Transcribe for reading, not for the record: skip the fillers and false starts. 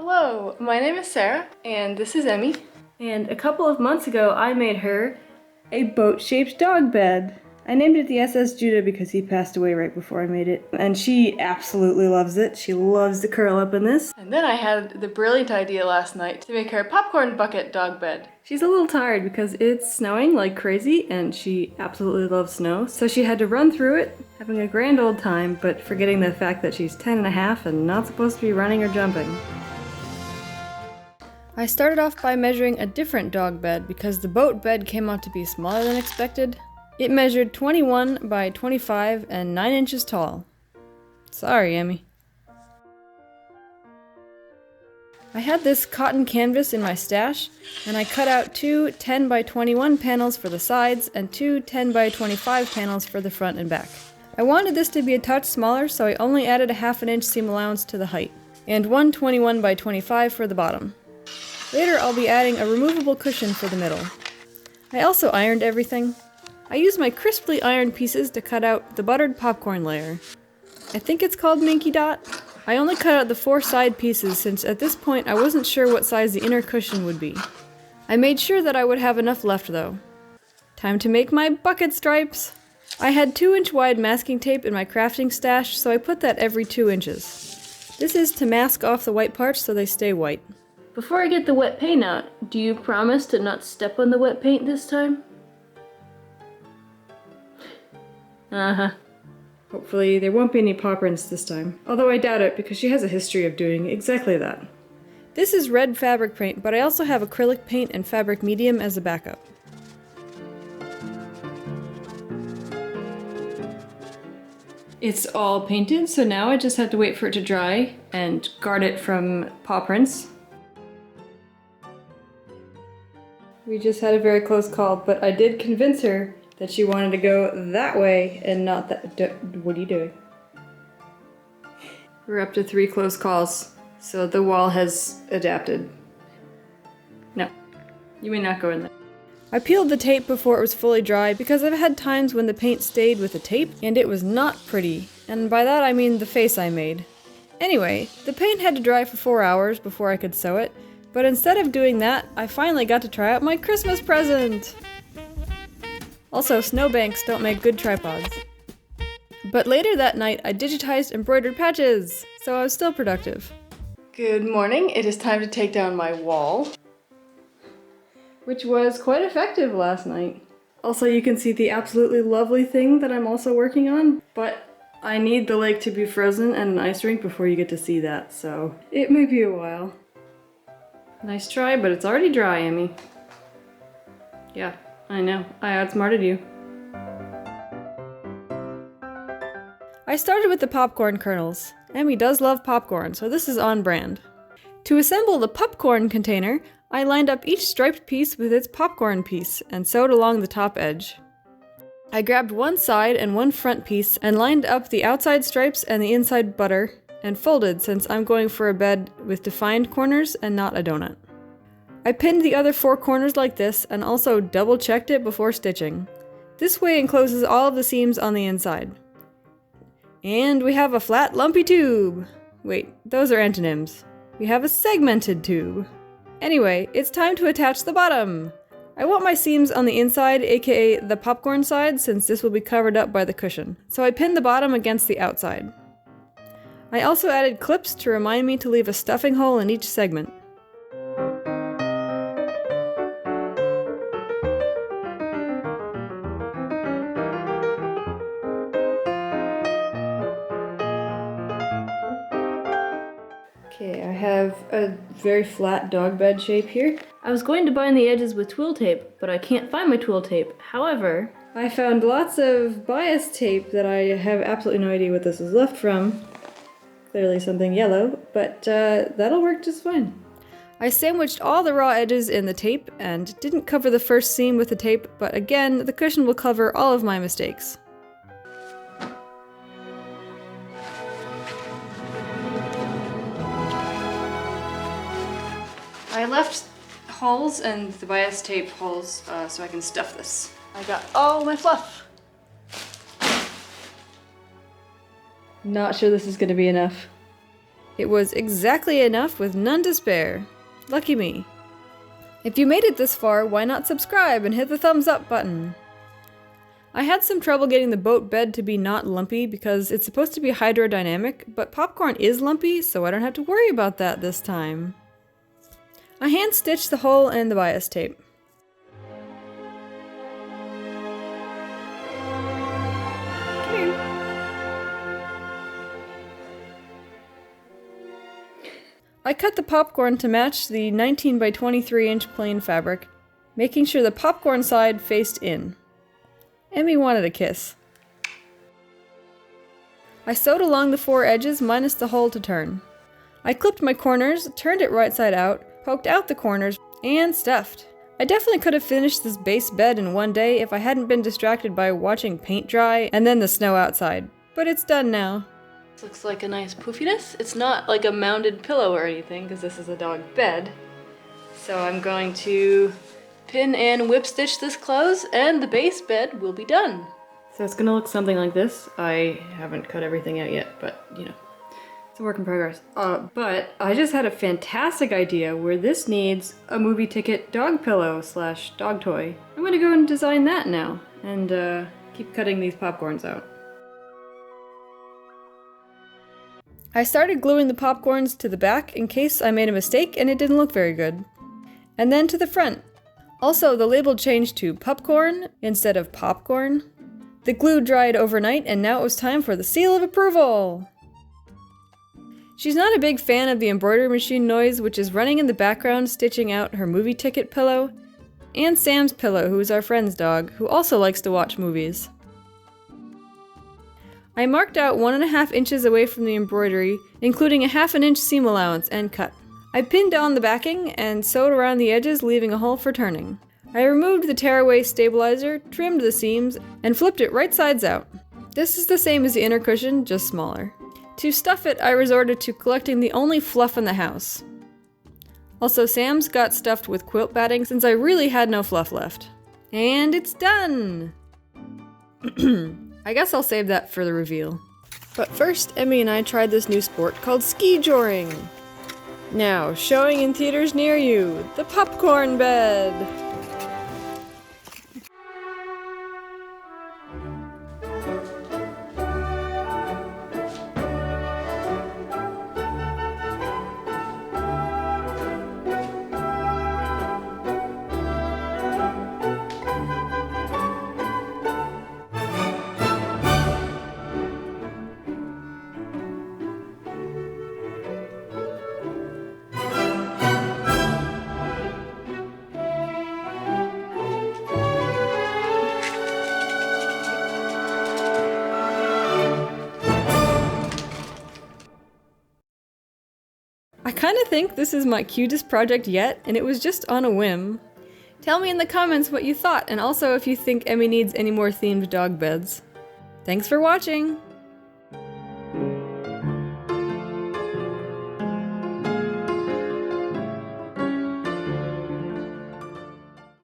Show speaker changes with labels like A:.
A: Hello, my name is Sarah, and this is Emmie.
B: And a couple of months ago, I made her a boat-shaped dog bed. I named it the SS Judah because he passed away right before I made it. And she absolutely loves it. She loves to curl up in this.
A: And then I had the brilliant idea last night to make her a popcorn bucket dog bed.
B: She's a little tired because it's snowing like crazy and she absolutely loves snow. So she had to run through it, having a grand old time, but forgetting the fact that she's 10 and a half and not supposed to be running or jumping. I started off by measuring a different dog bed because the boat bed came out to be smaller than expected. It measured 21 by 25 and 9 inches tall. Sorry, Emmie. I had this cotton canvas in my stash, and I cut out two 10 by 21 panels for the sides and two 10 by 25 panels for the front and back. I wanted this to be a touch smaller, so I only added a ½ inch seam allowance to the height, and one 21 by 25 for the bottom. Later I'll be adding a removable cushion for the middle. I also ironed everything. I used my crisply ironed pieces to cut out the buttered popcorn layer. I think it's called Minky Dot. I only cut out the 4 side pieces since at this point I wasn't sure what size the inner cushion would be. I made sure that I would have enough left though. Time to make my bucket stripes! I had 2-inch wide masking tape in my crafting stash, so I put that every 2 inches. This is to mask off the white parts so they stay white. Before I get the wet paint out, do you promise to not step on the wet paint this time? Uh-huh. Hopefully there won't be any paw prints this time. Although I doubt it because she has a history of doing exactly that. This is red fabric paint, but I also have acrylic paint and fabric medium as a backup. It's all painted, so now I just have to wait for it to dry and guard it from paw prints. We just had a very close call, but I did convince her that she wanted to go that way and not that. What are you doing? We're up to 3 close calls, so the wall has adapted. No, you may not go in there. I peeled the tape before it was fully dry because I've had times when the paint stayed with the tape and it was not pretty, and by that I mean the face I made. Anyway, the paint had to dry for 4 hours before I could sew it, but instead of doing that, I finally got to try out my Christmas present! Also, snowbanks don't make good tripods. But later that night, I digitized embroidered patches, so I was still productive.
A: Good morning, it is time to take down my wall.
B: Which was quite effective last night. Also, you can see the absolutely lovely thing that I'm also working on, but I need the lake to be frozen and an ice rink before you get to see that, so it may be a while. Nice try, but it's already dry, Emmie. Yeah. I know, I outsmarted you. I started with the popcorn kernels. Emmie does love popcorn, so this is on brand. To assemble the popcorn container, I lined up each striped piece with its popcorn piece and sewed along the top edge. I grabbed one side and one front piece and lined up the outside stripes and the inside butter and folded since I'm going for a bed with defined corners and not a donut. I pinned the other 4 corners like this and also double checked it before stitching. This way encloses all of the seams on the inside. And we have a flat lumpy tube. Wait, those are antonyms. We have a segmented tube. Anyway, it's time to attach the bottom. I want my seams on the inside, aka the popcorn side, since this will be covered up by the cushion. So I pinned the bottom against the outside. I also added clips to remind me to leave a stuffing hole in each segment. Okay, I have a very flat dog bed shape here. I was going to bind the edges with twill tape, but I can't find my twill tape. However, I found lots of bias tape that I have absolutely no idea what this is left from. Clearly something yellow, but that'll work just fine. I sandwiched all the raw edges in the tape and didn't cover the first seam with the tape, but again, the cushion will cover all of my mistakes. I left holes and the bias tape holes so I can stuff this. I got all my fluff. Not sure this is going to be enough. It was exactly enough with none to spare. Lucky me. If you made it this far, why not subscribe and hit the thumbs up button? I had some trouble getting the boat bed to be not lumpy because it's supposed to be hydrodynamic, but Popcorn is lumpy, so I don't have to worry about that this time. I hand-stitched the hole and the bias tape. Come here. I cut the popcorn to match the 19 by 23 inch plain fabric, making sure the popcorn side faced in. Emmie wanted a kiss. I sewed along the 4 edges minus the hole to turn. I clipped my corners, turned it right side out, poked out the corners, and stuffed. I definitely could have finished this base bed in one day if I hadn't been distracted by watching paint dry and then the snow outside. But it's done now.
A: This looks like a nice poofiness. It's not like a mounded pillow or anything because this is a dog bed. So I'm going to pin and whip stitch this close and the base bed will be done. So it's gonna look something like this. I haven't cut everything out yet, but you know, it's a work in progress. But I just had a fantastic idea where this needs a movie ticket dog pillow / dog toy. I'm gonna go and design that now and keep cutting these popcorns out.
B: I started gluing the popcorns to the back in case I made a mistake and it didn't look very good. And then to the front. Also, the label changed to Pupcorn instead of Popcorn. The glue dried overnight and now it was time for the seal of approval! She's not a big fan of the embroidery machine noise, which is running in the background stitching out her movie ticket pillow, and Sam's pillow, who is our friend's dog, who also likes to watch movies. I marked out 1.5 inches away from the embroidery, including a 1/2 inch seam allowance, and cut. I pinned down the backing and sewed around the edges, leaving a hole for turning. I removed the tearaway stabilizer, trimmed the seams, and flipped it right sides out. This is the same as the inner cushion, just smaller. To stuff it, I resorted to collecting the only fluff in the house. Also, Sam's got stuffed with quilt batting since I really had no fluff left. And it's done! I guess I'll save that for the reveal. But first, Emmie and I tried this new sport called ski joring. Now, showing in theaters near you, the popcorn bed! I kinda think this is my cutest project yet, and it was just on a whim. Tell me in the comments what you thought, and also if you think Emmie needs any more themed dog beds. Thanks for watching!